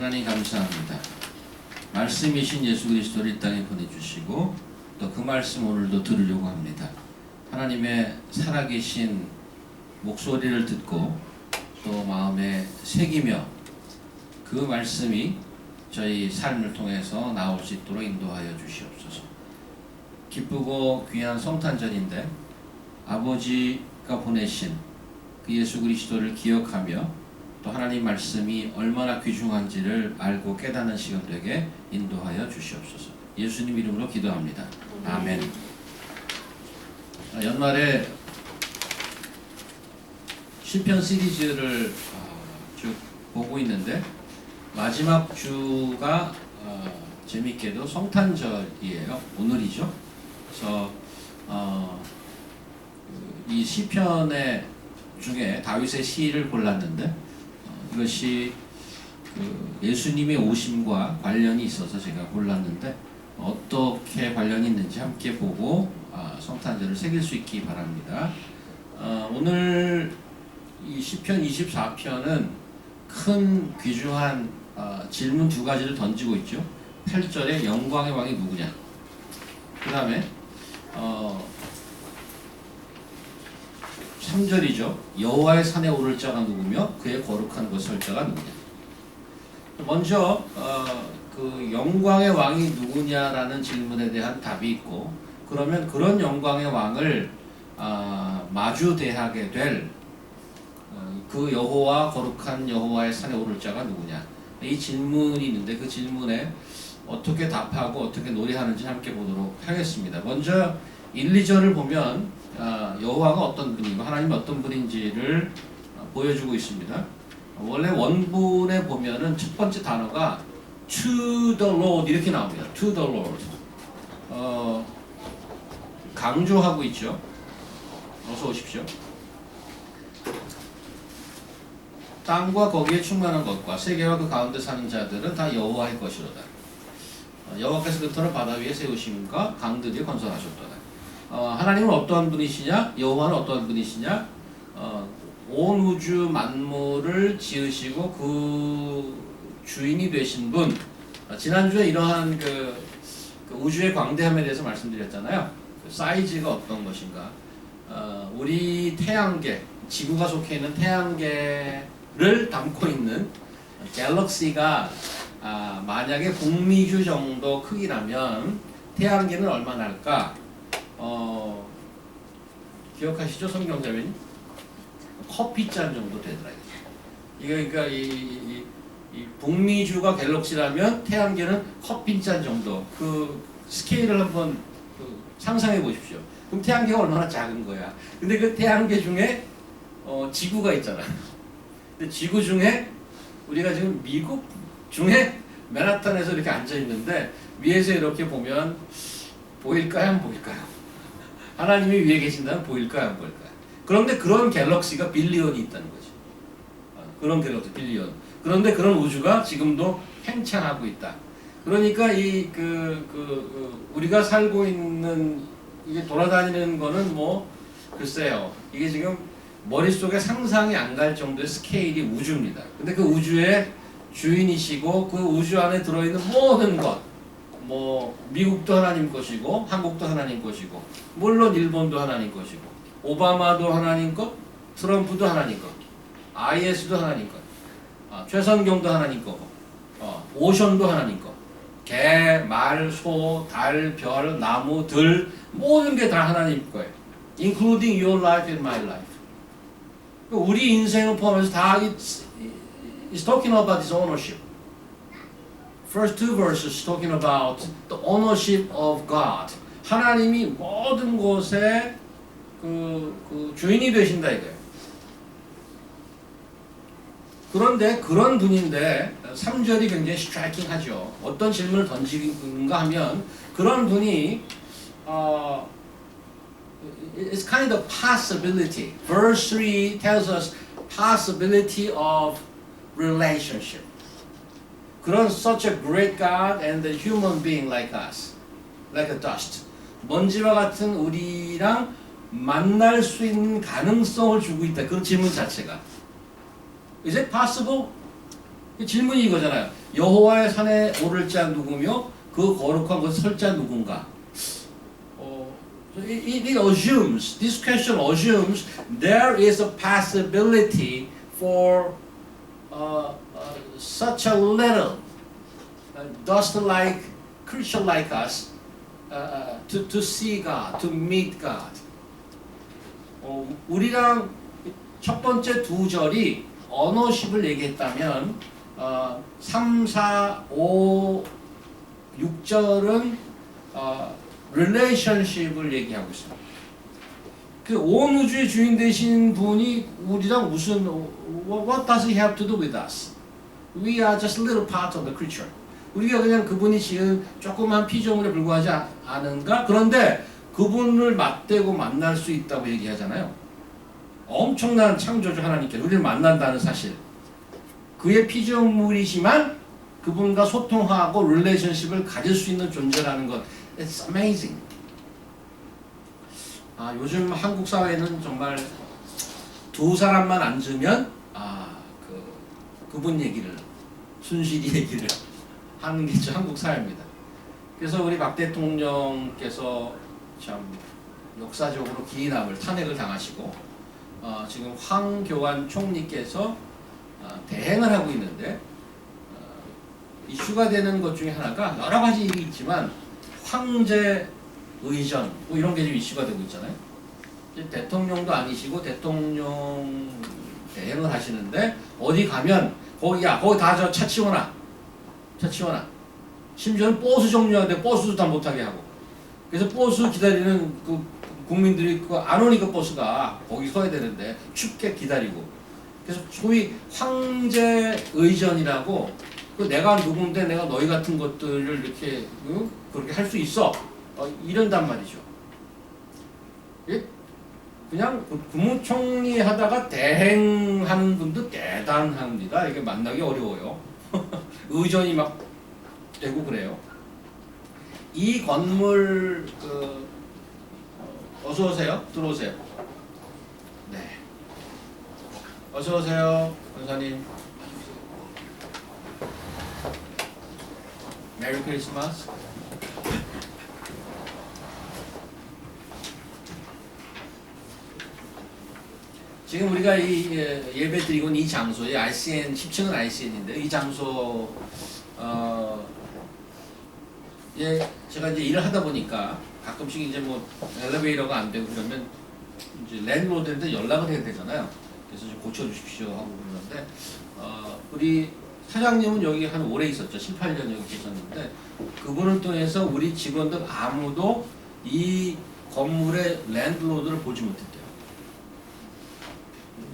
하나님 감사합니다. 말씀이신 예수 그리스도를 이 땅에 보내주시고 또 그 말씀 오늘도 들으려고 합니다. 하나님의 살아계신 목소리를 듣고 또 마음에 새기며 그 말씀이 저희 삶을 통해서 나올 수 있도록 인도하여 주시옵소서. 기쁘고 귀한 성탄절인데 아버지가 보내신 그 예수 그리스도를 기억하며 또 하나님 말씀이 얼마나 귀중한지를 알고 깨닫는 시간 되게 인도하여 주시옵소서. 예수님 이름으로 기도합니다. 아멘. 연말에 시편 시리즈를 쭉 보고 있는데 마지막 주가 재밌게도 성탄절이에요. 오늘이죠. 그래서 이 시편의 중에 다윗의 시를 골랐는데 이것이 예수님의 오심과 관련이 있어서 제가 골랐는데 어떻게 관련이 있는지 함께 보고 성탄절을 새길 수 있기 바랍니다. 오늘 이 시편 24편은 큰 귀중한 질문 두 가지를 던지고 있죠. 8절에 영광의 왕이 누구냐, 그 다음에 3절이죠. 여호와의 산에 오를 자가 누구며 그의 거룩한 곳에 설 자가 누구냐. 먼저 그 영광의 왕이 누구냐라는 질문에 대한 답이 있고, 그러면 그런 영광의 왕을 마주대하게 될 그 여호와, 거룩한 여호와의 산에 오를 자가 누구냐, 이 질문이 있는데 그 질문에 어떻게 답하고 어떻게 노래하는지 함께 보도록 하겠습니다. 먼저 1, 2절을 보면 여호와가 어떤 분이고 하나님이 어떤 분인지를 보여주고 있습니다. 원래 원문에 보면은 첫 번째 단어가 to the Lord 이렇게 나옵니다. to the Lord. 강조하고 있죠. 어서 오십시오. 땅과 거기에 충만한 것과 세계와 그 가운데 사는 자들은 다 여호와의 것이로다. 여호와께서 그터를 바다 위에 세우심과 강들 위에 건설하셨도다. 하나님은 어떠한 분이시냐? 여호와는 어떠한 분이시냐? 온 우주 만물을 지으시고 그 주인이 되신 분. 지난주에 이러한 그 우주의 광대함에 대해서 말씀드렸잖아요. 그 사이즈가 어떤 것인가? 우리 태양계, 지구가 속해 있는 태양계를 담고 있는 갤럭시가 만약에 북미주 정도 크기라면 태양계는 얼마나 할까? 기억하시죠? 성경자매님? 커피잔 정도 되더라고요. 이게 그러니까 이 북미주가 갤럭시라면 태양계는 커피잔 정도. 그 스케일을 한번 상상해 보십시오. 그럼 태양계가 얼마나 작은 거야. 근데 그 태양계 중에 지구가 있잖아. 근데 지구 중에 우리가 지금 미국 중에 맨하탄에서 이렇게 앉아 있는데 위에서 이렇게 보면 보일까요? 안 보일까요? 하나님이 위에 계신다면 보일까요? 안 보일까요? 그런데 그런 갤럭시가 빌리언이 있다는 거죠. 그런 갤럭시 빌리언. 그런데 그런 우주가 지금도 팽창하고 있다. 그러니까 우리가 살고 있는 이게 돌아다니는 거는 뭐 글쎄요. 이게 지금 머릿속에 상상이 안 갈 정도의 스케일이 우주입니다. 근데 그 우주의 주인이시고 그 우주 안에 들어있는 모든 것, 뭐 미국도 하나님 것이고 한국도 하나님 것이고 물론 일본도 하나님 것이고 오바마도 하나님 것, 트럼프도 하나님 것, IS도 하나님 것, 최선경도 하나님 거고, 오션도 하나님 것, 개, 말, 소, 달, 별, 나무, 들 모든 게 다 하나님 거예요. Including your life and my life. 우리 인생을 포함해서 다 is talking about his ownership. First two verses talking about the ownership of God. 하나님이 모든 곳에 그 주인이 되신다 이거예요. 그런데 그런 분인데 3절이 굉장히 스트라이킹하죠. 어떤 질문을 던지는가 하면 그런 분이 it's kind of possibility. Verse 3 tells us possibility of relationship. 그런 such a great God and a human being like us, like a dust. 먼지와 같은 우리랑 만날 수 있는 가능성을 주고 있다. 그 질문 자체가. Is it possible? 질문이 이거잖아요. 여호와의 산에 오를 자 누구며 그 거룩한 곳에 설 자 누군가? It assumes, this question assumes there is a possibility for such a little dust-like creature like us to see God, to meet God. 우리랑 첫 번째 두 절이 언어십을 얘기했다면 3, 4, 5, 6절은 relationship을 얘기하고 있습니다. 그 온 우주의 주인 되신 분이 우리랑 무슨 what does he have to do with us? We are just a little part of the creature. 우리가 그냥 그분이 지은 조그만 피조물에 불과하지 않은가? 그런데 그분을 맞대고 만날 수 있다고 얘기하잖아요. 엄청난 창조주 하나님께서 우리를 만난다는 사실. 그의 피조물이지만 그분과 소통하고 릴레이션십을 가질 수 있는 존재라는 것. It's amazing. 요즘 한국 사회는 정말 두 사람만 앉으면 그분 얘기를 순실이 얘기를 하는 게 한국 사회입니다. 그래서 우리 박 대통령께서 참 역사적으로 기인함을 탄핵을 당하시고 지금 황교안 총리께서 대행을 하고 있는데 이슈가 되는 것 중에 하나가 여러 가지 일이 있지만 황제 의전 뭐 이런 게 좀 이슈가 되고 있잖아요. 대통령도 아니시고 대통령 대행을 하시는데 어디 가면 거기 다 저 차 치워놔. 심지어는 버스 정류하는데 버스도 다 못하게 하고. 그래서 버스 기다리는 그 국민들이 안 오니까 버스가 거기 서야 되는데 춥게 기다리고. 그래서 소위 황제 의전이라고 내가 누군데 내가 너희 같은 것들을 이렇게 그렇게 할 수 있어. 이런단 말이죠. 그냥 국무총리 하다가 대행하는 분도 대단합니다. 이게 만나기 어려워요. 의전이 막 되고 그래요. 이 건물 어서 오세요. 들어오세요. 네. 어서 오세요, 권사님. 메리 크리스마스. 지금 우리가 이 예배 드리고 있는 이 장소에 RCN 10층은 RCN인데 이 장소 제가 이제 일을 하다 보니까 가끔씩 이제 뭐 엘리베이터가 안 되고 그러면 이제 랜드로드한테 연락을 해야 되잖아요. 그래서 좀 고쳐주십시오 하고 그러는데 우리 사장님은 여기 한 오래 있었죠. 18년 여기 계셨는데 그분을 통해서 우리 직원들 아무도 이 건물의 랜드로드를 보지 못했대요.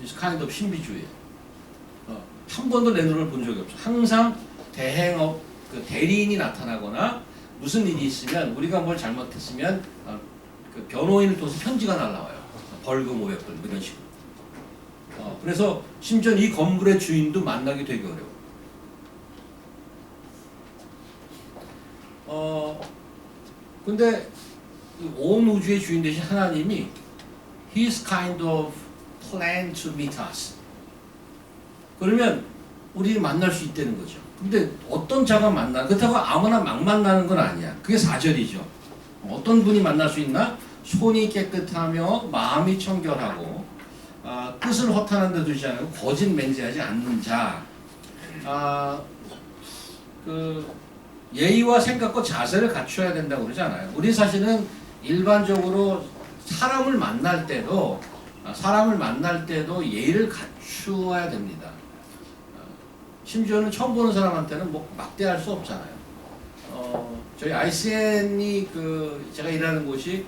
It's kind of 신비주의. 한 번도 랜드로드를 본 적이 없어. 항상 대행업 그 대리인이 나타나거나 무슨 일이 있으면 우리가 뭘 잘못했으면 그 변호인을 통해서 편지가 날라와요. 벌금 500불 이런 식으로. 그래서 심지어 이 건물의 주인도 만나기 되게 어려워. 근데 온 우주의 주인 되신 하나님이 He's kind of plan to meet us. 그러면 우리 만날 수 있다는 거죠. 근데 어떤 자가 그렇다고 아무나 막 만나는 건 아니야. 그게 4절이죠. 어떤 분이 만날 수 있나? 손이 깨끗하며 마음이 청결하고 뜻을 허탄한 데 두지 않고 거짓 맹세하지 않는 자. 예의와 생각과 자세를 갖춰야 된다고 그러지 않아요. 우리 사실은 일반적으로 사람을 만날 때도 예의를 갖추어야 됩니다. 심지어는 처음 보는 사람한테는 뭐 막대할 수 없잖아요. 저희 ICN이 제가 일하는 곳이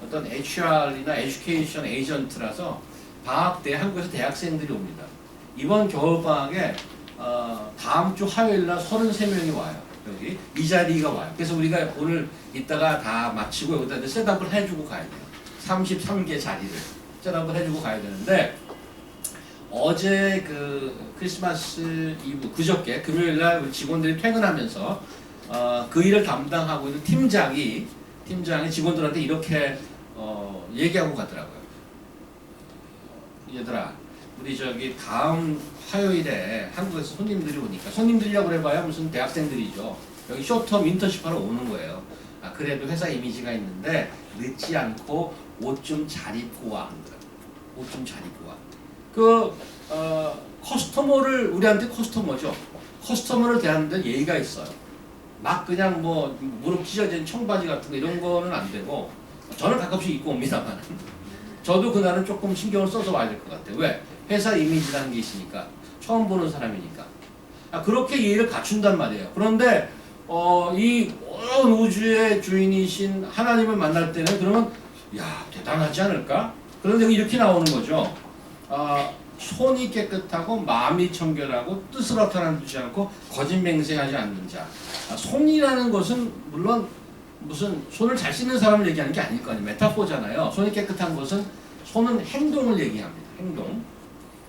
어떤 HR이나 에듀케이션 에이전트라서 방학 때 한국에서 대학생들이 옵니다. 이번 겨울방학에 다음 주 화요일 날 33명이 와요. 여기 이 자리가 와요. 그래서 우리가 오늘 이따가 다 마치고 여기다 셋업을 해주고 가야 돼요. 33개 자리를 셋업을 해주고 가야 되는데 어제 크리스마스 이브 그저께 금요일 날 직원들이 퇴근하면서 그 일을 담당하고 있는 팀장이 직원들한테 이렇게 얘기하고 가더라고요. 얘들아, 우리 다음 화요일에 한국에서 손님들이 오니까 손님들이라고 그래봐야 무슨 대학생들이죠. 여기 쇼텀 인턴십하러 오는 거예요. 아, 그래도 회사 이미지가 있는데 늦지 않고 옷 좀 잘 입고 와. 옷 좀 잘 입고 와. 커스터머를 우리한테 커스터머죠. 커스터머를 대하는데 예의가 있어요. 막 그냥 뭐 무릎 찢어진 청바지 같은 거 이런 거는 안 되고 저는 가끔씩 입고 옵니다만 저도 그날은 조금 신경을 써서 와야 될 것 같아요. 왜? 회사 이미지라는 게 있으니까. 처음 보는 사람이니까. 아, 그렇게 예의를 갖춘단 말이에요. 그런데 이 온 우주의 주인이신 하나님을 만날 때는 그러면 야 대단하지 않을까? 그런데 이렇게 나오는 거죠. 손이 깨끗하고 마음이 청결하고 뜻을 허탄하지 않고 거짓 맹세하지 않는 자. 손이라는 것은 물론 무슨 손을 잘 씻는 사람을 얘기하는 게 아닐 거 아니에요. 메타포잖아요. 손이 깨끗한 것은 손은 행동을 얘기합니다. 행동.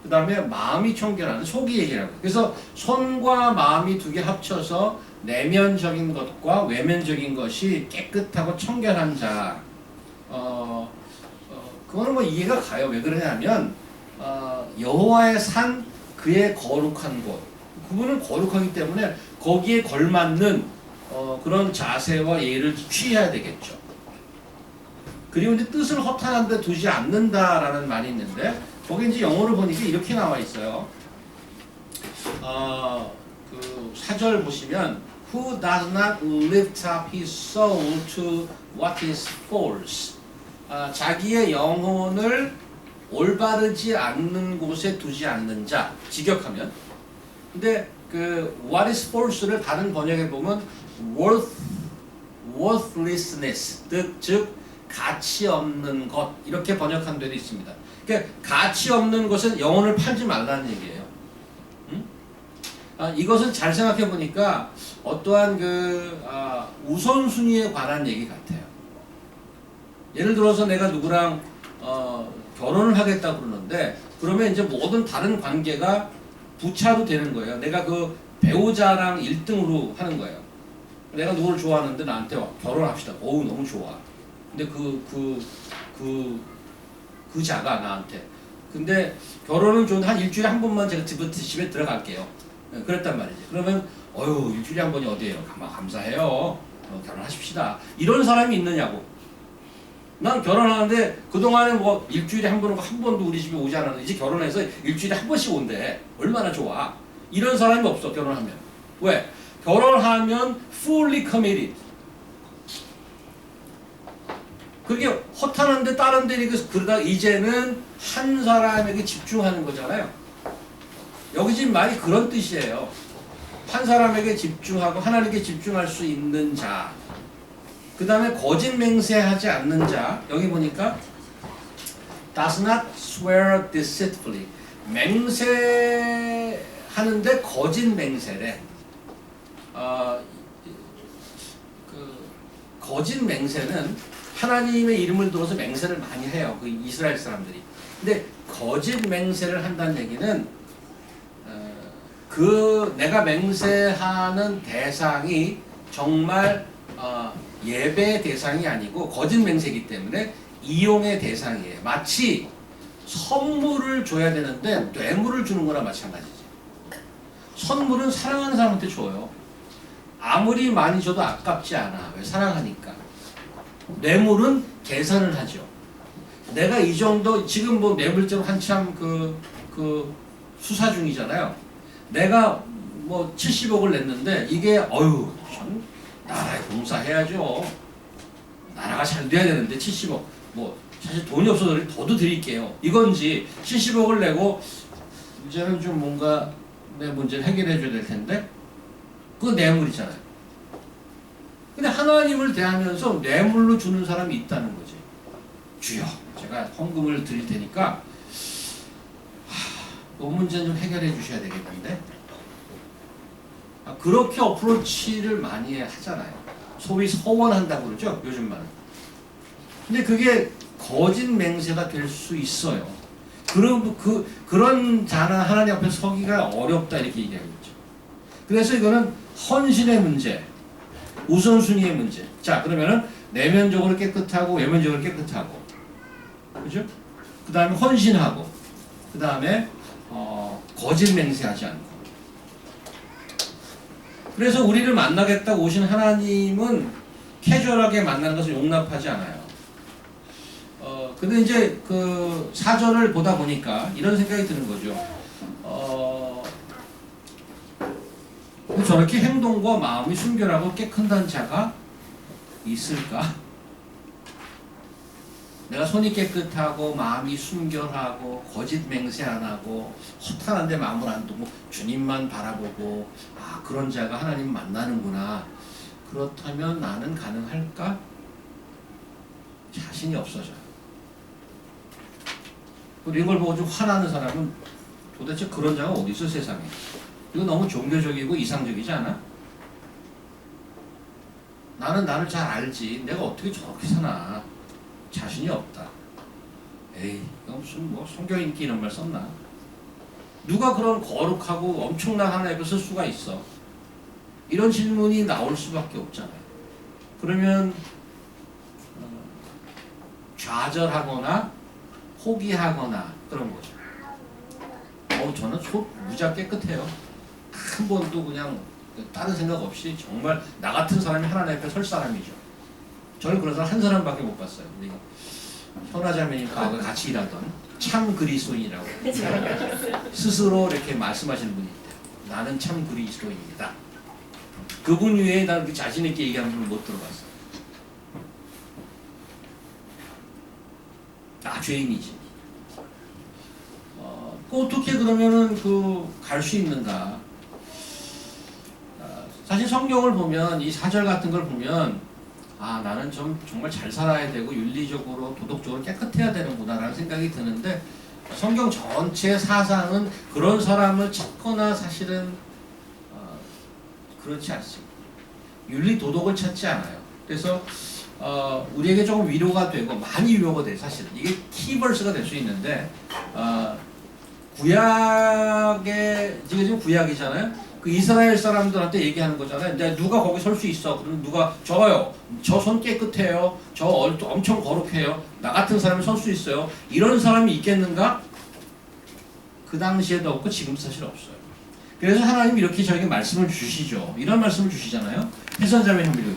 그 다음에 마음이 청결하는 속이 얘기하고. 그래서 손과 마음이 두 개 합쳐서 내면적인 것과 외면적인 것이 깨끗하고 청결한 자. 그거는 뭐 이해가 가요. 왜 그러냐면 여호와의 산 그의 거룩한 곳. 그분은 거룩하기 때문에 거기에 걸맞는 그런 자세와 예를 취해야 되겠죠. 그리고 이제 뜻을 허탄한 데 두지 않는다라는 말이 있는데 거기 이제 영어를 보니까 이렇게 나와 있어요. 그 4절 보시면 Who does not lift up his soul to what is false. 자기의 영혼을 올바르지 않는 곳에 두지 않는 자. 직역하면. 근데 그 what is false를 다른 번역에 보면 worthlessness, 즉 가치 없는 것 이렇게 번역한 데도 있습니다. 그러니까 가치 없는 것은 영혼을 팔지 말라는 얘기예요. 이것은 잘 생각해 보니까 어떠한 우선순위에 관한 얘기 같아요. 예를 들어서 내가 누구랑 결혼을 하겠다 그러는데 그러면 이제 모든 다른 관계가 부차로 되는 거예요. 내가 그 배우자랑 1등으로 하는 거예요. 내가 누구를 좋아하는데 나한테 결혼합시다. 어우 너무 좋아. 근데 그 자가 나한테. 근데 결혼은 좀 한 일주일에 한 번만 제가 집에 들어갈게요. 그랬단 말이지. 그러면 일주일에 한 번이 어디예요? 감사해요. 결혼하십시다. 이런 사람이 있느냐고. 난 결혼하는데 그동안에 뭐 일주일에 한 번도 우리 집에 오지 않았는데 이제 결혼해서 일주일에 한 번씩 온대. 얼마나 좋아. 이런 사람이 없어 결혼하면. 왜? 결혼하면 fully committed. 그게 허탄한데 다른 데 그러다 이제는 한 사람에게 집중하는 거잖아요. 여기 지금 말이 그런 뜻이에요. 한 사람에게 집중하고 하나님께 집중할 수 있는 자. 그 다음에 거짓 맹세하지 않는 자. 여기 보니까 does not swear deceitfully. 맹세하는데 거짓 맹세래. 거짓 맹세는 하나님의 이름을 들어서 맹세를 많이 해요. 그 이스라엘 사람들이. 근데 거짓 맹세를 한다는 얘기는 내가 맹세하는 대상이 정말 예배의 대상이 아니고 거짓 맹세이기 때문에 이용의 대상이에요. 마치 선물을 줘야 되는데 뇌물을 주는 거나 마찬가지지. 선물은 사랑하는 사람한테 줘요. 아무리 많이 줘도 아깝지 않아. 왜? 사랑하니까. 뇌물은 계산을 하죠. 내가 이 정도 지금 뭐 뇌물죄로 한참 그 수사 중이잖아요. 내가 뭐 70억을 냈는데 이게 참 나라에 봉사해야죠. 나라가 잘 돼야 되는데 70억 뭐 사실 돈이 없어서 더도 드릴게요. 이건지 70억을 내고 이제는 좀 뭔가 내 문제를 해결해 줘야 될 텐데 그건 뇌물이잖아요. 근데 하나님을 대하면서 뇌물로 주는 사람이 있다는 거지. 주여 제가 헌금을 드릴 테니까 이 문제는 좀 해결해 주셔야 되겠는데 그렇게 어프로치를 많이 하잖아요. 소위 서원한다고 그러죠. 요즘 말은. 근데 그게 거짓 맹세가 될 수 있어요. 그런 자는 하나님 앞에 서기가 어렵다 이렇게 얘기하는 거죠. 그래서 이거는 헌신의 문제, 우선순위의 문제. 자 그러면은 내면적으로 깨끗하고 외면적으로 깨끗하고, 그죠? 그 다음에 헌신하고, 그 다음에 거짓 맹세하지 않고. 그래서 우리를 만나겠다고 오신 하나님은 캐주얼하게 만나는 것을 용납하지 않아요. 근데 이제 그 사절을 보다 보니까 이런 생각이 드는 거죠. 저렇게 행동과 마음이 순결하고 깨끗한 자가 있을까? 내가 손이 깨끗하고 마음이 순결하고 거짓 맹세 안 하고 허탄한데 마음을 안 두고 주님만 바라보고 그런 자가 하나님 만나는구나. 그렇다면 나는 가능할까? 자신이 없어져요. 그리고 이걸 보고 좀 화나는 사람은 도대체 그런 자가 어디 있어 세상에. 이거 너무 종교적이고 이상적이지 않아? 나는 나를 잘 알지. 내가 어떻게 저렇게 사나. 자신이 없다. 에이, 이거 무슨 뭐 성경 인기 이런 말 썼나? 누가 그런 거룩하고 엄청난 하나님을 쓸 수가 있어? 이런 질문이 나올 수밖에 없잖아요. 그러면 좌절하거나 포기하거나 그런 거죠. 저는 속 무지하게 깨끗해요. 한 번도 그냥 다른 생각 없이 정말 나 같은 사람이 하나님 앞에 설 사람이죠. 저는 그런 사람 한 사람밖에 못 봤어요. 우리 현아자매님과 같이 일하던 참 그리스도인이라고 스스로 이렇게 말씀하시는 분이 있대요. 나는 참 그리스도인이다. 그분 외에 난 자신 있게 얘기하는 분을 못 들어봤어요. 죄인이지. 어떻게 그러면은 갈 수 있는가? 사실 성경을 보면 이 사절 같은 걸 보면 나는 좀 정말 잘 살아야 되고 윤리적으로 도덕적으로 깨끗해야 되는구나라는 생각이 드는데 성경 전체 사상은 그런 사람을 찾거나 사실은 그렇지 않습니다. 윤리 도덕을 찾지 않아요. 그래서 우리에게 조금 위로가 되고 많이 위로가 돼요. 사실은 이게 키버스가 될 수 있는데 구약의 지금 구약이잖아요. 그 이스라엘 사람들한테 얘기하는 거잖아요. 근데 누가 거기 설 수 있어? 그러면 누가 저요. 저 손 깨끗해요. 저 엄청 거룩해요. 나 같은 사람이 설 수 있어요. 이런 사람이 있겠는가? 그 당시에도 없고 지금도 사실 없어요. 그래서 하나님이 이렇게 저에게 말씀을 주시죠. 이런 말씀을 주시잖아요. 해선자매 형제로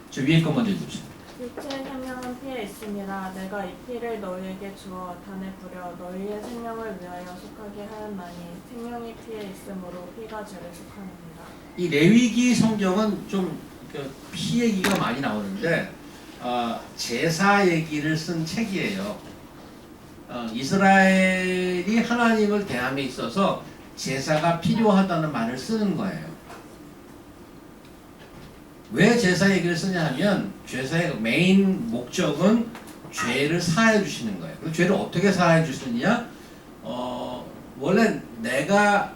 저 위에 거 먼저 읽읍시다. 육체의 생명은 피에 있습니다. 내가 이 피를 너희에게 주어 단에 뿌려 너희의 생명을 위하여 속하게 하였나니 생명이 피에 있으므로 피가 죄를 속하느니라. 이 레위기 성경은 좀 피 얘기가 많이 나오는데 제사 얘기를 쓴 책이에요. 이스라엘이 하나님을 대함에 있어서 제사가 필요하다는 말을 쓰는 거예요. 왜 제사 얘기를 쓰냐 하면 제사의 메인 목적은 죄를 사해 주시는 거예요. 그 죄를 어떻게 사해 주시느냐? 원래 내가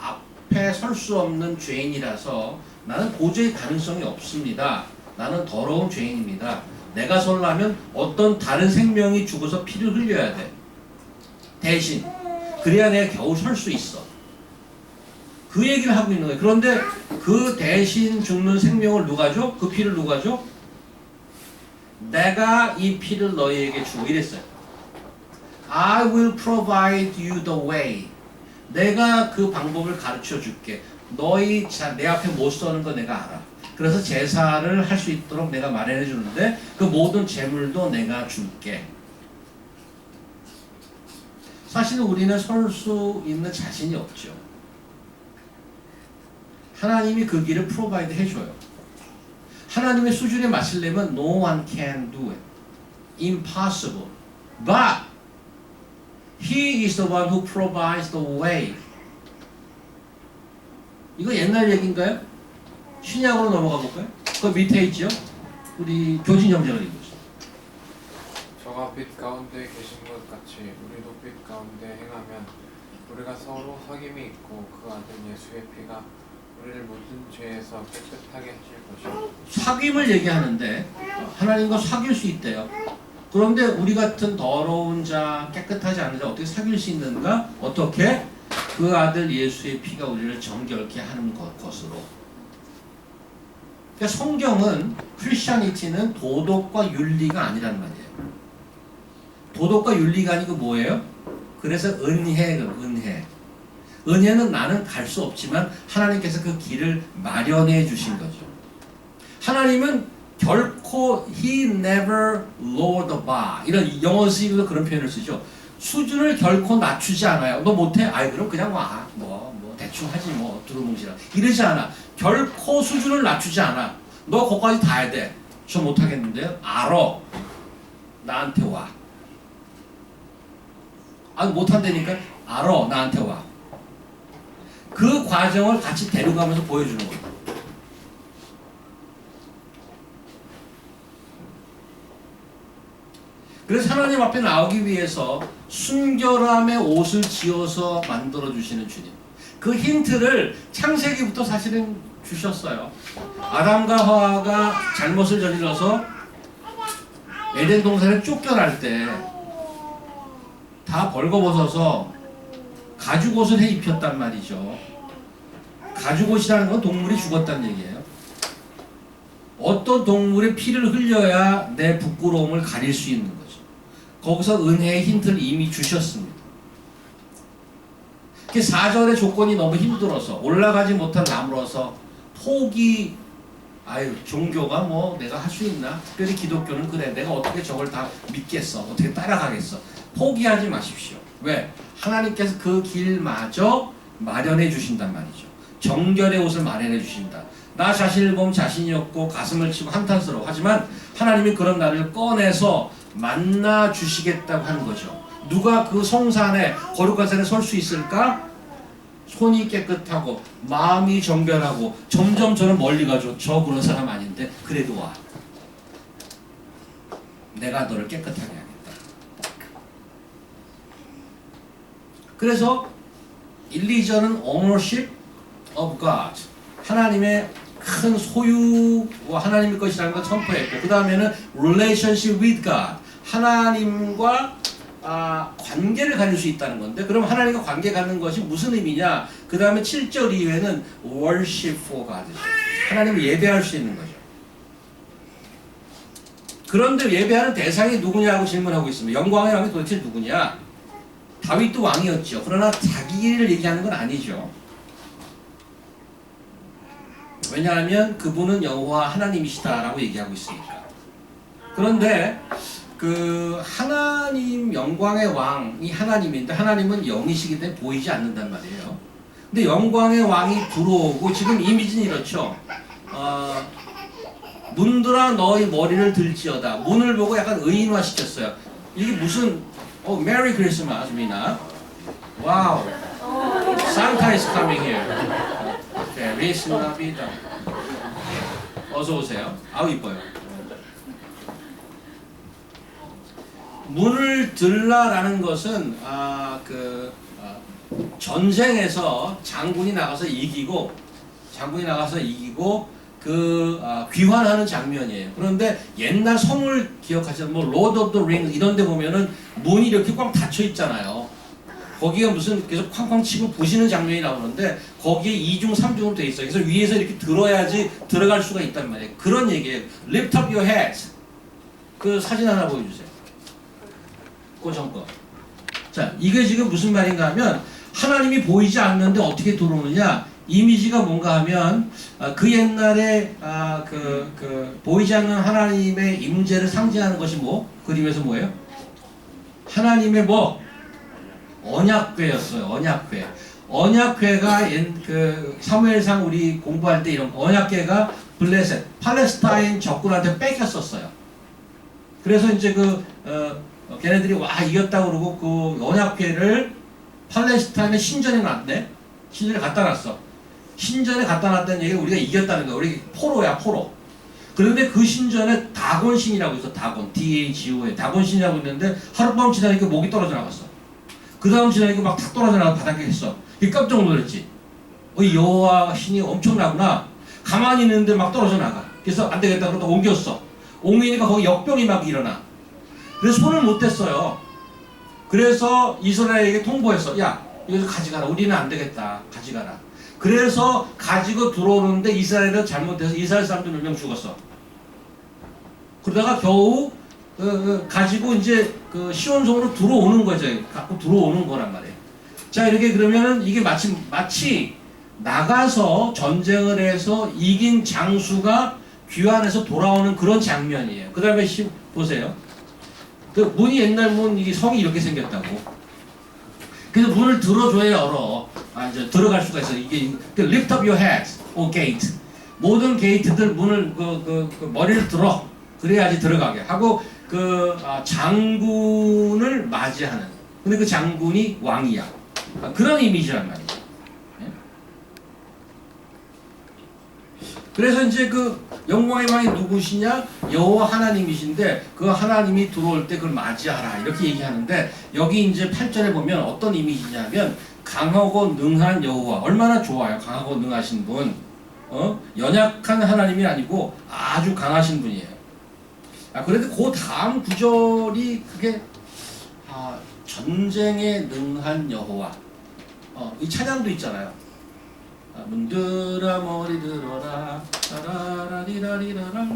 앞에 설 수 없는 죄인이라서 나는 도저히 가능성이 없습니다. 나는 더러운 죄인입니다. 내가 설라면 어떤 다른 생명이 죽어서 피를 흘려야 돼. 대신 그래야 내가 겨우 설 수 있어. 그 얘기를 하고 있는 거예요. 그런데 그 대신 죽는 생명을 누가 줘? 그 피를 누가 줘? 내가 이 피를 너희에게 주고 이랬어요. I will provide you the way. 내가 그 방법을 가르쳐 줄게. 너희 내 앞에 못 서는 거 내가 알아. 그래서 제사를 할 수 있도록 내가 마련해 주는데 그 모든 재물도 내가 줄게. 사실은 우리는 설 수 있는 자신이 없죠. 하나님이 그 길을 프로바이드 해줘요. 하나님의 수준에 맞추려면 no one can do it. Impossible. But He is the one who provides the way. 이거 옛날 얘기인가요? 신약으로 넘어가 볼까요? 그 밑에 있죠? 우리 교진 형제가 읽었어요. 저가 빛 가운데 계신 것 같이 우리도 빛 가운데 행하면 우리가 서로 사귐이 있고 그 아들 예수의 피가 우리를 모든 죄에서 깨끗하게 하실 것이요. 사귐을 얘기하는데 하나님과 사귈 수 있대요. 그런데 우리 같은 더러운 자, 깨끗하지 않은 자 어떻게 사귈 수 있는가? 어떻게? 그 아들 예수의 피가 우리를 정결케 하는 것으로. 그러니까 성경은 크리스천이티는 도덕과 윤리가 아니란 말이에요. 도덕과 윤리가 아니고 뭐예요? 그래서 은혜. 은혜는 나는 갈 수 없지만 하나님께서 그 길을 마련해 주신 거죠. 하나님은 결코 He never lowered the bar. 이런 영어 쓰기도 그런 표현을 쓰죠. 수준을 결코 낮추지 않아요. 너 못해? 아이 그럼 그냥 와. 뭐 대충 하지 뭐 두루뭉실하. 이러지 않아. 결코 수준을 낮추지 않아. 너 거기까지 다 해야 돼. 저 못하겠는데요? 알아. 나한테 와. 아 못한다니까? 알아. 나한테 와. 그 과정을 같이 데려가면서 보여주는 거예요. 그래서 하나님 앞에 나오기 위해서 순결함의 옷을 지어서 만들어주시는 주님. 그 힌트를 창세기부터 사실은 주셨어요. 아담과 하와가 잘못을 저질러서 에덴 동산에 쫓겨날 때 다 벌거벗어서 가죽옷을 해 입혔단 말이죠. 가죽옷이라는 건 동물이 죽었다는 얘기예요. 어떤 동물의 피를 흘려야 내 부끄러움을 가릴 수 있는 거죠. 거기서 은혜의 힌트를 이미 주셨습니다. 4절의 조건이 너무 힘들어서 올라가지 못한 나무라서 포기. 종교가 뭐 내가 할 수 있나? 특별히 기독교는 그래. 내가 어떻게 저걸 다 믿겠어? 어떻게 따라가겠어? 포기하지 마십시오. 왜? 하나님께서 그 길마저 마련해 주신단 말이죠. 정결의 옷을 마련해 주신다. 나 자신을 보면 자신이 없고 가슴을 치고 한탄스러워. 하지만 하나님이 그런 나를 꺼내서 만나 주시겠다고 하는 거죠. 누가 그 성산에 거룩한 산에 설 수 있을까? 손이 깨끗하고 마음이 정결하고. 점점 저는 멀리 가죠. 저 그런 사람 아닌데 그래도 와. 내가 너를 깨끗하게 하겠다. 그래서 1, 2절은 ownership of God. 하나님의 큰 소유와 하나님의 것이라는 걸 선포했고, 그 다음에는 relationship with God. 하나님과 관계를 가질 수 있다는 건데, 그럼 하나님과 관계 갖는 것이 무슨 의미냐? 그 다음에 7절 이후에는 worship for God. 하나님을 예배할 수 있는 거죠. 그런데 예배하는 대상이 누구냐고 질문하고 있습니다. 영광의 왕이 도대체 누구냐? 다윗도 왕이었죠. 그러나 자기를 얘기하는 건 아니죠. 왜냐하면 그분은 여호와 하나님이시다라고 얘기하고 있으니까. 그런데 그 하나님 영광의 왕이 하나님인데 하나님은 영이시기 때문에 보이지 않는단 말이에요. 근데 영광의 왕이 들어오고 지금 이미지는 이렇죠. 문들아 너희 머리를 들지어다. 문을 보고 약간 의인화 시켰어요. 이게 무슨 메리 크리스마스 미나. 와우. 산타 is coming here. Feliz Navidad. 어서 오세요. 아우 이뻐요. 문을 들라라는 것은 전쟁에서 장군이 나가서 이기고 귀환하는 장면이에요. 그런데 옛날 성을 기억하시면 뭐 로드 오브 더 링 이런 데 보면은 문이 이렇게 꽉 닫혀 있잖아요. 거기가 무슨 계속 쾅쾅 치고 부시는 장면이 나오는데 거기에 2중 3중으로 돼 있어요. 그래서 위에서 이렇게 들어야지 들어갈 수가 있단 말이에요. 그런 얘기예요. Lift up your heads. 그 사진 하나 보여주세요. 고정 거. 자, 이게 지금 무슨 말인가 하면 하나님이 보이지 않는데 어떻게 들어오느냐? 이미지가 뭔가 하면 그 옛날에 보이지 않는 하나님의 임재를 상징하는 것이 뭐? 그림에서 뭐예요? 하나님의 뭐? 언약궤였어요. 언약궤. 언약궤가 사무엘상 우리 공부할 때 이런 언약궤가 블레셋, 팔레스타인 적군한테 뺏겼었어요. 그래서 이제 걔네들이 와 이겼다고 그러고 그 언약궤를 팔레스타인의 신전에 놨네. 신전에 갖다 놨어. 신전에 갖다 놨다는 얘기가 우리가 이겼다는 거야. 우리 포로야, 포로. 그런데 그 신전에 다곤신이라고 있어. 다곤, DAGO에 다곤신이라고 있는데 하룻밤 지나니까 목이 떨어져 나갔어. 그 다음 지나니까 막 탁 떨어져 나가 바닥에 했어. 깜짝 놀랐지. 여호와 신이 엄청나구나. 가만히 있는데 막 떨어져 나가. 그래서 안 되겠다 그러다 옮겼어. 옮기니까 거기 역병이 막 일어나. 그래서 손을 못 댔어요. 그래서 이스라엘에게 통보했어. 야, 이거 가져가라. 우리는 안 되겠다. 가져가라. 그래서 가지고 들어오는데 이스라엘은 잘못해서 이스라엘 사람들 몇 명 죽었어. 그러다가 겨우 가지고 이제 그 시온성으로 들어오는 거죠. 갖고 들어오는 거란 말이에요. 자, 이렇게 그러면은 이게 마치 나가서 전쟁을 해서 이긴 장수가 귀환해서 돌아오는 그런 장면이에요. 그 다음에 보세요. 그 문이 옛날 문, 이게 성이 이렇게 생겼다고. 그래서 문을 들어줘야 열어. 이제 들어갈 수가 있어. 이게 lift up your heads, or gate. 모든 게이트들 문을 그 머리를 들어. 그래야지 들어가게 하고 장군을 맞이하는. 근데 그 장군이 왕이야. 그런 이미지란 말이죠. 예? 그래서 이제 그 영광의 왕이 누구시냐? 여호와 하나님이신데 그 하나님이 들어올 때 그걸 맞이하라 이렇게 얘기하는데 여기 이제 8절에 보면 어떤 이미지냐면 강하고 능한 여호와. 얼마나 좋아요. 강하고 능하신 분. 연약한 하나님이 아니고 아주 강하신 분이에요. 그런데 그 다음 구절이 그게 전쟁에 능한 여호와. 이 찬양도 있잖아요. 문들아 머리 들어라 라라라리라리라라.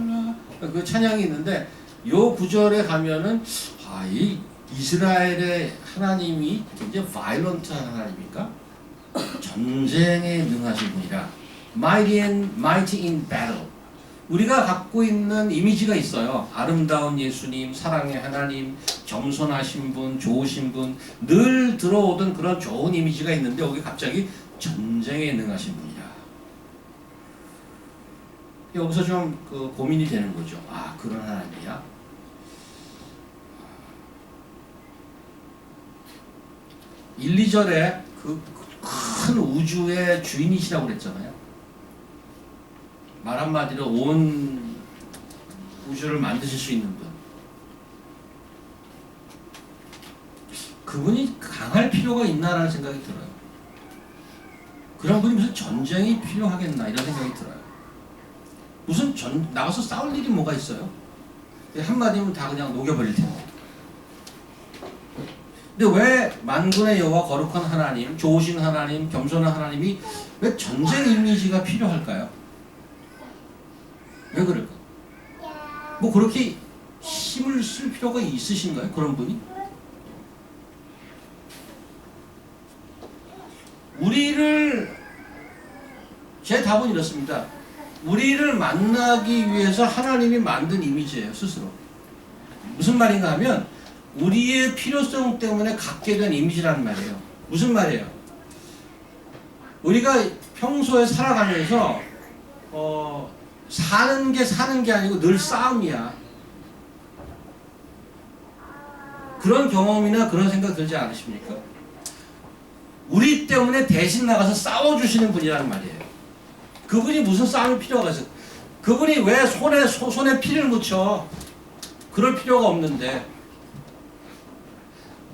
그 찬양이 있는데 요 구절에 가면은 이 이스라엘의 하나님이 굉장히 바이런트한 하나님입니까? 전쟁에 능하신 분이라. Mighty in battle. 우리가 갖고 있는 이미지가 있어요. 아름다운 예수님, 사랑의 하나님, 겸손하신 분, 좋으신 분, 늘 들어오던 그런 좋은 이미지가 있는데 여기 갑자기 전쟁에 능하신 분이라. 여기서 좀 고민이 되는 거죠. 그런 하나님이야? 1, 2절에 그 큰 우주의 주인이시라고 그랬잖아요. 말 한마디로 온 우주를 만드실 수 있는 분. 그분이 강할 필요가 있나라는 생각이 들어요. 그런 분이 무슨 전쟁이 필요하겠나 이런 생각이 들어요. 무슨 나가서 싸울 일이 뭐가 있어요? 한마디면 다 그냥 녹여버릴 텐데. 근데 왜 만군의 여호와 거룩한 하나님, 좋으신 하나님, 겸손한 하나님이 왜 전쟁 이미지가 필요할까요? 왜 그럴까? 뭐 그렇게 힘을 쓸 필요가 있으신가요? 그런 분이? 제 답은 이렇습니다. 우리를 만나기 위해서 하나님이 만든 이미지예요, 스스로. 무슨 말인가 하면 우리의 필요성 때문에 갖게 된 이미지라는 말이에요. 무슨 말이에요? 우리가 평소에 살아가면서 사는 게 아니고 늘 싸움이야. 그런 경험이나 그런 생각 들지 않으십니까? 우리 때문에 대신 나가서 싸워주시는 분이라는 말이에요. 그분이 무슨 싸움이 필요가 있어요? 그분이 왜 손에 피를 묻혀? 그럴 필요가 없는데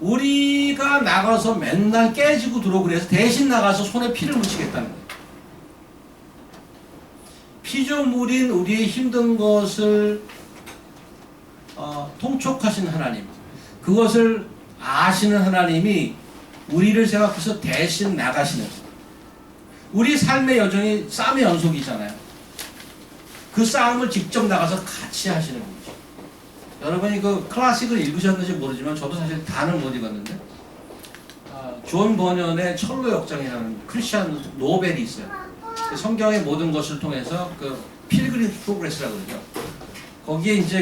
우리가 나가서 맨날 깨지고 들어오고 그래서 대신 나가서 손에 피를 묻히겠다는 거예요. 피조물인 우리의 힘든 것을 통촉하신 하나님, 그것을 아시는 하나님이 우리를 생각해서 대신 나가시는 거예요. 우리 삶의 여정이 싸움의 연속이잖아요. 그 싸움을 직접 나가서 같이 하시는 거죠. 여러분이 그 클래식을 읽으셨는지 모르지만 저도 사실 다는 못 읽었는데 존 버년의 철로 역정이라는 크리스찬 노벨이 있어요. 성경의 모든 것을 통해서 그 필그림 프로그레스라고 그러죠. 거기에 이제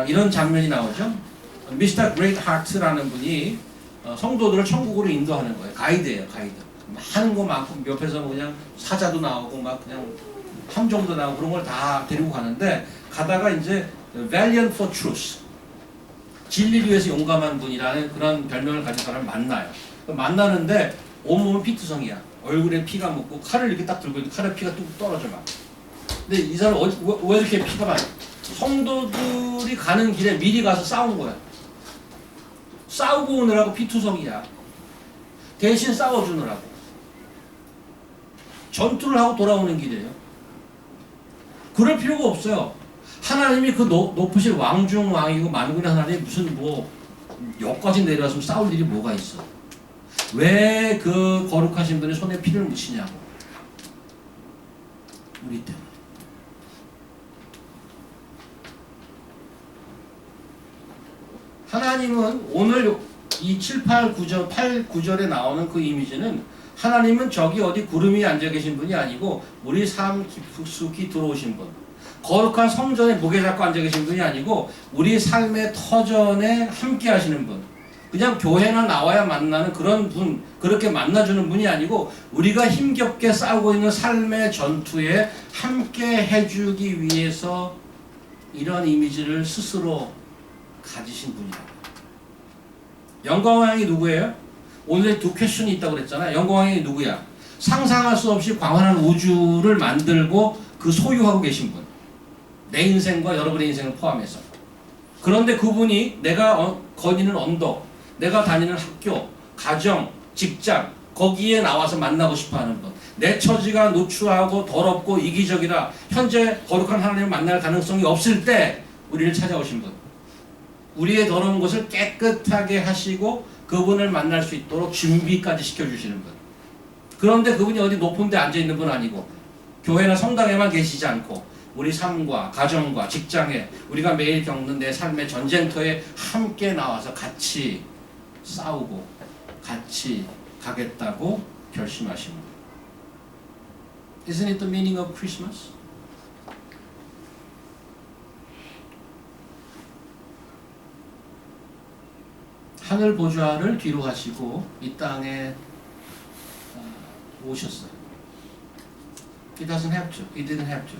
이런 장면이 나오죠. 미스터 그레이트 하트라는 분이 성도들을 천국으로 인도하는 거예요. 가이드예요, 가이드. 하는 거 많고 옆에서 그냥 사자도 나오고 막 그냥 함정도 나오고 그런 걸 다 데리고 가는데 가다가 이제 valiant for truth, 진리를 위해서 용감한 분이라는 그런 별명을 가진 사람을 만나요. 만나는데 온몸은 피투성이야. 얼굴에 피가 묻고 칼을 이렇게 딱 들고 있는데 칼에 피가 뚝 떨어져 막. 근데 이 사람 왜 이렇게 피가 많이? 성도들이 가는 길에 미리 가서 싸운 거야. 싸우고 오느라고 피투성이야. 대신 싸워주느라고. 전투를 하고 돌아오는 길이에요. 그럴 필요가 없어요. 하나님이 그 높으신 왕중 왕이고 만군의 하나님이 무슨 여기까지 내려와서 싸울 일이 뭐가 있어? 왜 그 거룩하신 분이 손에 피를 묻히냐고. 우리 때문에. 하나님은 오늘 이 7, 8, 9절, 8, 9절에 나오는 그 이미지는 하나님은 저기 어디 구름이 앉아 계신 분이 아니고 우리 삶 깊숙이 들어오신 분. 거룩한 성전에 무게 잡고 앉아 계신 분이 아니고 우리 삶의 터전에 함께 하시는 분. 그냥 교회나 나와야 만나는 그런 분, 그렇게 만나주는 분이 아니고 우리가 힘겹게 싸우고 있는 삶의 전투에 함께 해주기 위해서 이런 이미지를 스스로 가지신 분이다. 영광의 왕이 누구예요? 오늘의 두 퀘션이 있다고 그랬잖아요. 영광의 왕이 누구야? 상상할 수 없이 광활한 우주를 만들고 그 소유하고 계신 분. 내 인생과 여러분의 인생을 포함해서. 그런데 그분이 내가 거니는 언덕, 내가 다니는 학교, 가정, 직장 거기에 나와서 만나고 싶어하는 분. 내 처지가 누추하고 더럽고 이기적이라 현재 거룩한 하나님을 만날 가능성이 없을 때 우리를 찾아오신 분. 우리의 더러운 것을 깨끗하게 하시고 그분을 만날 수 있도록 준비까지 시켜주시는 분. 그런데 그분이 어디 높은 데 앉아있는 분 아니고 교회나 성당에만 계시지 않고 우리 삶과 가정과 직장에 우리가 매일 겪는 내 삶의 전쟁터에 함께 나와서 같이 싸우고 같이 가겠다고 결심하신 분. Isn't it the meaning of Christmas? 하늘 보좌를 뒤로 하시고 이 땅에 오셨어요. He doesn't have to. He didn't have to.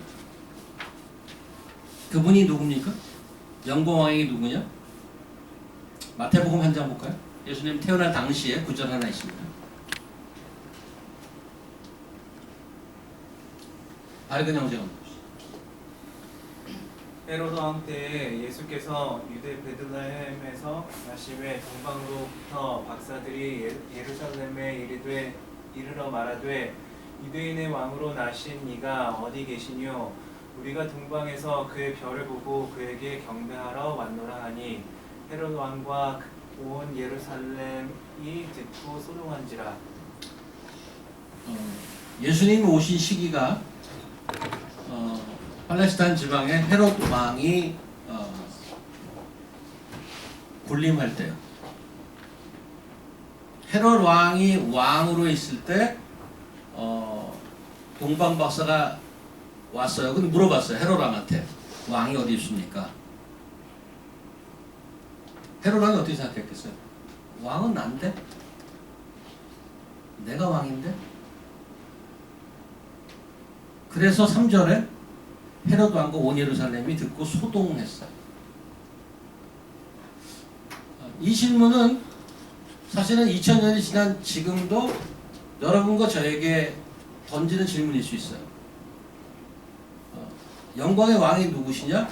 그분이 누굽니까? 영광왕이 누구냐? 마태복음 한 장 볼까요? 예수님 태어날 당시에 구절 하나 있습니다. 밝은 형제가 헤로드 왕 때에 예수께서 유대 베들레헴에서 나심에 동방로부터 박사들이 예루살렘에 이르러 말하되 유대인의 왕으로 나신 이가 어디 계시뇨? 우리가 동방에서 그의 별을 보고 그에게 경배하러 왔노라 하니 헤로드 왕과 온 예루살렘이 듣고 소동한지라. 예수님 오신 시기가 팔레스타인 지방에 헤롯 왕이 군림할 때요. 헤롯 왕이 왕으로 있을 때 동방 박사가 왔어요. 근데 물어봤어요. 헤롯 왕한테 왕이 어디 있습니까? 헤롯 왕이 어떻게 생각했겠어요? 왕은 난데? 내가 왕인데? 그래서 3절에 헤롯 왕과 온 예루살렘이 듣고 소동했어요. 이 질문은 사실은 2000년이 지난 지금도 여러분과 저에게 던지는 질문일 수 있어요. 영광의 왕이 누구시냐?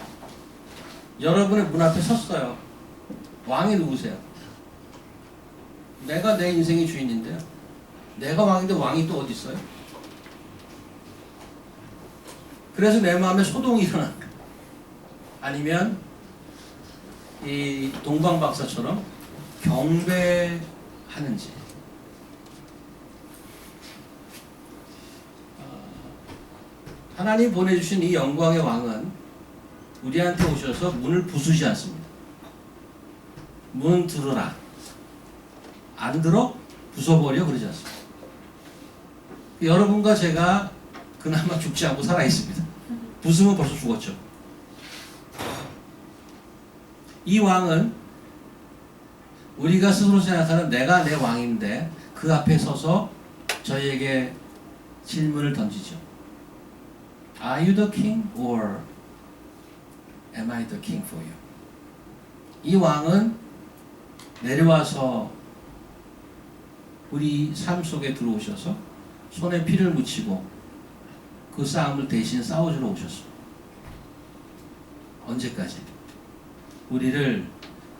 여러분의 문 앞에 섰어요. 왕이 누구세요? 내가 내 인생의 주인인데요. 내가 왕인데 왕이 또 어디 있어요? 그래서 내 마음에 소동이 일어난 거예요. 아니면 이 동방 박사처럼 경배하는지. 하나님 보내주신 이 영광의 왕은 우리한테 오셔서 문을 부수지 않습니다. 문 들어라. 안 들어? 부숴버려 그러지 않습니다. 여러분과 제가 그나마 죽지 않고 살아있습니다. 부수면 벌써 죽었죠. 이 왕은 우리가 스스로 생각하는 내가 내 왕인데 그 앞에 서서 저희에게 질문을 던지죠. Are you the king or am I the king for you? 이 왕은 내려와서 우리 삶 속에 들어오셔서 손에 피를 묻히고 그 싸움을 대신 싸워주러 오셨습니다. 언제까지? 우리를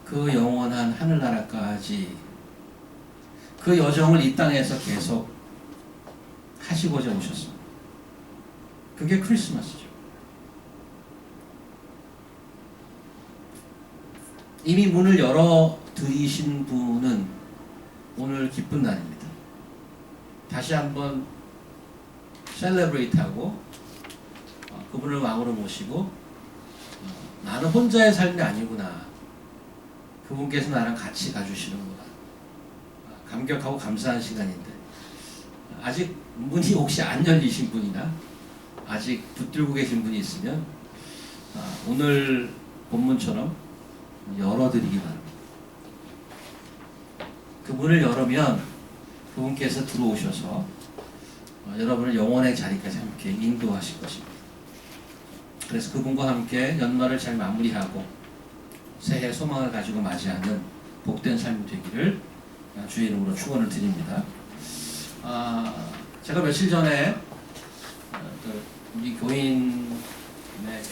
그 영원한 하늘나라까지 그 여정을 이 땅에서 계속 하시고자 오셨습니다. 그게 크리스마스죠. 이미 문을 열어 드리신 분은 오늘 기쁜 날입니다. 다시 한번 셀레브레이트하고 그분을 왕으로 모시고 나는 혼자의 삶이 아니구나. 그분께서 나랑 같이 가주시는구나. 감격하고 감사한 시간인데 아직 문이 혹시 안 열리신 분이나 아직 붙들고 계신 분이 있으면 오늘 본문처럼 열어드리기 바랍니다. 그 문을 열으면 그분께서 들어오셔서 여러분을 영원의 자리까지 함께 인도하실 것입니다. 그래서 그분과 함께 연말을 잘 마무리하고 새해 소망을 가지고 맞이하는 복된 삶이 되기를 주의 이름으로 축원을 드립니다. 제가 며칠 전에 우리 교인의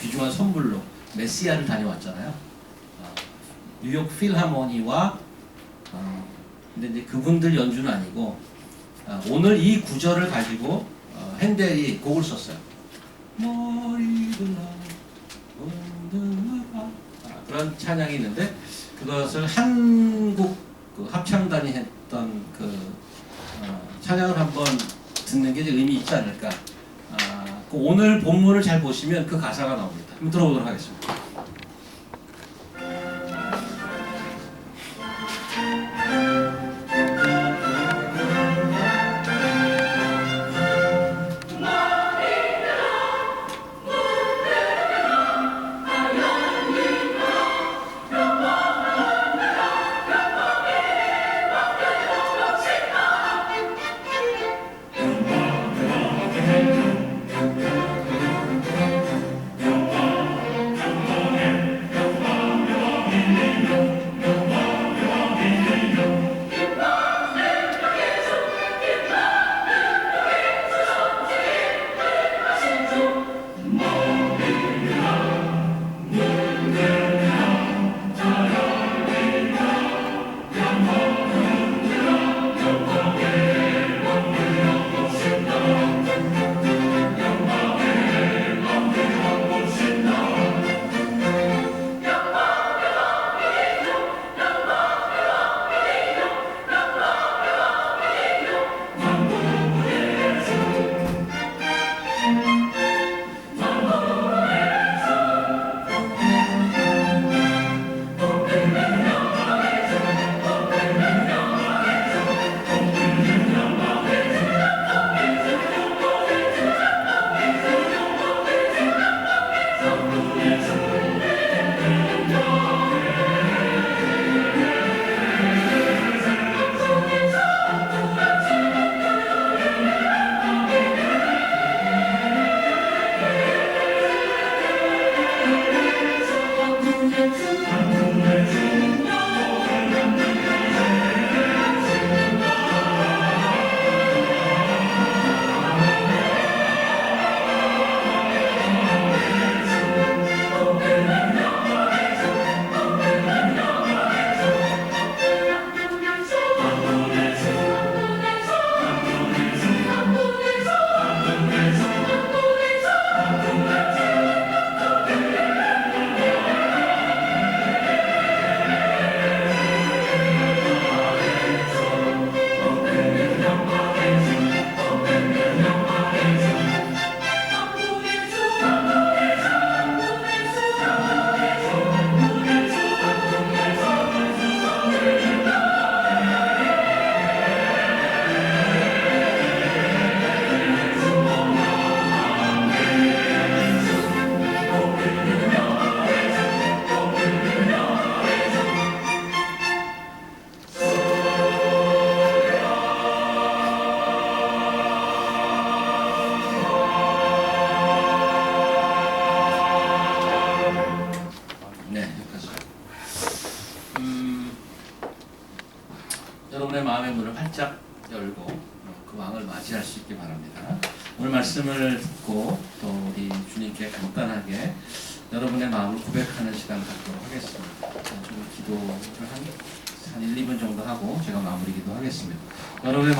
귀중한 선물로 메시아를 다녀왔잖아요. 뉴욕 필하모니와 근데 이제 그분들 연주는 아니고 오늘 이 구절을 가지고 핸델이 곡을 썼어요. 머리들아 흔들어라 그런 찬양이 있는데 그것을 한국 합창단이 했던 찬양을 한번 듣는 게 의미 있지 않을까. 오늘 본문을 잘 보시면 그 가사가 나옵니다. 한번 들어보도록 하겠습니다. 여러분의 마음의 문을 활짝 열고 그 왕을 맞이할 수 있기 바랍니다. 오늘 말씀을 듣고 또 우리 주님께 간단하게 여러분의 마음을 고백하는 시간 갖도록 하겠습니다. 좀 기도를 한 1, 2분 정도 하고 제가 마무리 기도하겠습니다. 여러분의